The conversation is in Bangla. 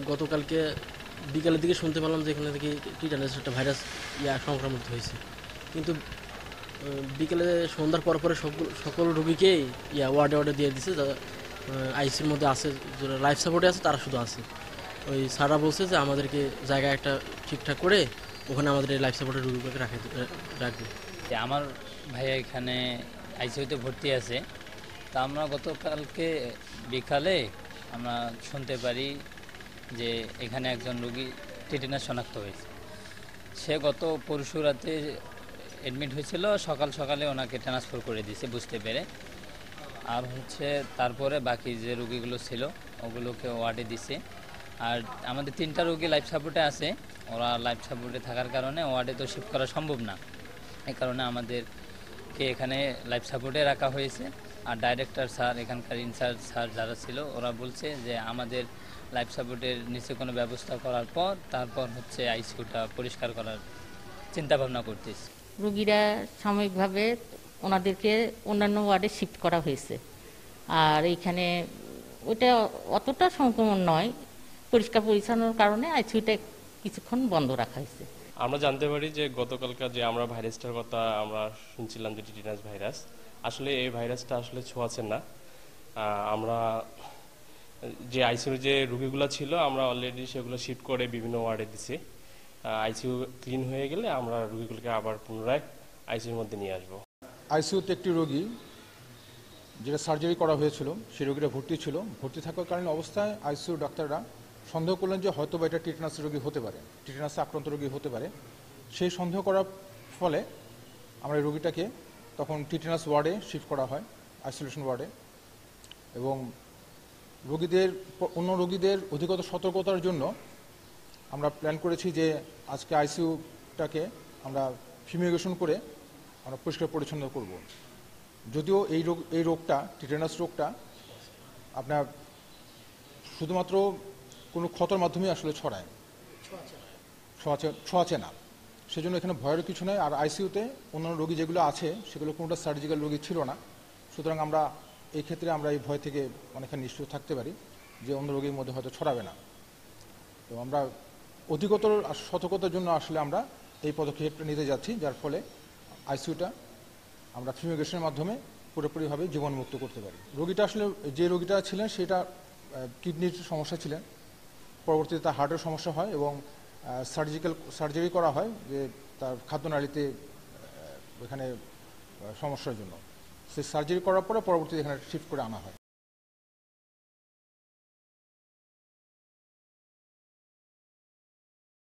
গতকালকে বিকালের দিকে শুনতে পেলাম যে এখানে থেকে টিটানাস একটা ভাইরাস সংক্রামিত হয়েছে, কিন্তু বিকেলে সন্ধ্যার পর পরে সকল রোগীকেই ওয়ার্ডে ওয়ার্ডে দিয়ে দিছে, যারা আইসির মধ্যে আছে, যারা লাইফ সাপোর্টে আছে তারা শুধু আছে। ওই স্যাররা বলছে যে আমাদেরকে জায়গায় একটা ঠিকঠাক করে ওখানে আমাদের এই লাইফ সাপোর্টের রোগীগুলোকে রাখবে। আমার ভাইয়া এখানে আইসিইউতে ভর্তি আছে। তা আমরা গতকালকে বিকালে আমরা শুনতে পারি যে এখানে একজন রোগী টিটেনাস শনাক্ত হয়েছে। সে গত পরশু রাতে অ্যাডমিট হয়েছিল, সকাল সকালে ওনাকে ট্রান্সফার করে দিয়েছে বুঝতে পেরে। আর তারপরে বাকি যে রোগীগুলো ছিল ওগুলোকে ওয়ার্ডে দিছে। আর আমাদের 3টা রোগী লাইফ সাপোর্টে আছে, ওরা লাইফ সাপোর্টে থাকার কারণে ওয়ার্ডে তো শিফট করা সম্ভব না, এই কারণে আমাদেরকে এখানে লাইফ সাপোর্টে রাখা হয়েছে। আর ডাইরেক্টর স্যার, এখানকার ইনচার্জ স্যার যারা ছিল, ওরা বলছে যে আমাদের লাইফ সাপোর্টের নিচে কোনো ব্যবস্থা করার পর তারপর আইসিইউটা পরিষ্কার করার চিন্তা ভাবনা করতেছি। রোগীরা সাময়িকভাবে ওনাদেরকে অন্যান্য ওয়ার্ডে শিফট করা হয়েছে। আর এইখানে ওইটা অতটা সংক্রমণ নয়, পরিষ্কার পরিচ্ছন্নর কারণে আইসিইউটা কিছুক্ষণ বন্ধ রাখা হয়েছে। আমরা জানতে পারি যে গতকালকার যে আমরা ভাইরাসটার কথা আমরা শুনছিলাম যে টিটেনাস ভাইরাস, আসলে এই ভাইরাসটা আসলে ছোঁয়াচে না। আমরা যে আইসিইউ যে রোগীগুলো ছিল আমরা অলরেডি সেগুলো শিফট করে বিভিন্ন ওয়ার্ডে দিছি। আইসিইউ ক্লিন হয়ে গেলে আমরা রোগীগুলোকে আবার পুনরায় আইসিইউর মধ্যে নিয়ে আসবো। আইসিইউতে একটি রোগী যেটা সার্জারি করা হয়েছিল, সেই রোগীটা ভর্তি ছিল। ভর্তি থাকাকালীন অবস্থায় আইসিইউ ডাক্তাররা সন্দেহ করলেন যে হয়তো বা এটা টিটেনাস রোগী হতে পারে, টিটেনাসে আক্রান্ত রোগী হতে পারে। সেই সন্দেহ করার ফলে আমরা এই রোগীটাকে তখন টিটেনাস ওয়ার্ডে শিফট করা হয়, আইসোলেশন ওয়ার্ডে। এবং অন্য রোগীদের অধিকতর সতর্কতার জন্য আমরা প্ল্যান করেছি যে আজকে আইসিইউটাকে আমরা ফিউমিগেশন করে আমরা পরিষ্কার পরিচ্ছন্ন করব। যদিও এই রোগটা, টিটেনাস রোগটা আপনার শুধুমাত্র কোনো ক্ষতর মাধ্যমে আসলে ছড়ায়, ছোঁয়াচে না, সেজন্য এখানে ভয়ের কিছু নয়। আর আইসিইউতে অন্যান্য রোগী যেগুলো আছে সেগুলো কোনোটা সার্জিক্যাল রোগী ছিল না, সুতরাং আমরা এই ক্ষেত্রে আমরা এই ভয় থেকে অনেকখানি নিশ্চিত থাকতে পারি যে অন্য রোগীর মধ্যে হয়তো ছড়াবে না। তো আমরা অধিকতর সতর্কতার জন্য আসলে আমরা এই পদক্ষেপটা নিতে যাচ্ছি, যার ফলে আইসিইউটা আমরা ফিউমিগেশনের মাধ্যমে পুরোপুরিভাবে জীবনমুক্ত করতে পারি। রোগীটা আসলে যে রোগীটা ছিলেন সেটা কিডনির সমস্যা ছিলেন, পরবর্তীতে তার হার্টের সমস্যা হয় এবং সার্জারি করা হয় যে তার খাদ্যনালীতে এখানে সমস্যার জন্য। সেই সার্জারি করার পরে পরবর্তীতে এখানে শিফট করে আনা হয়।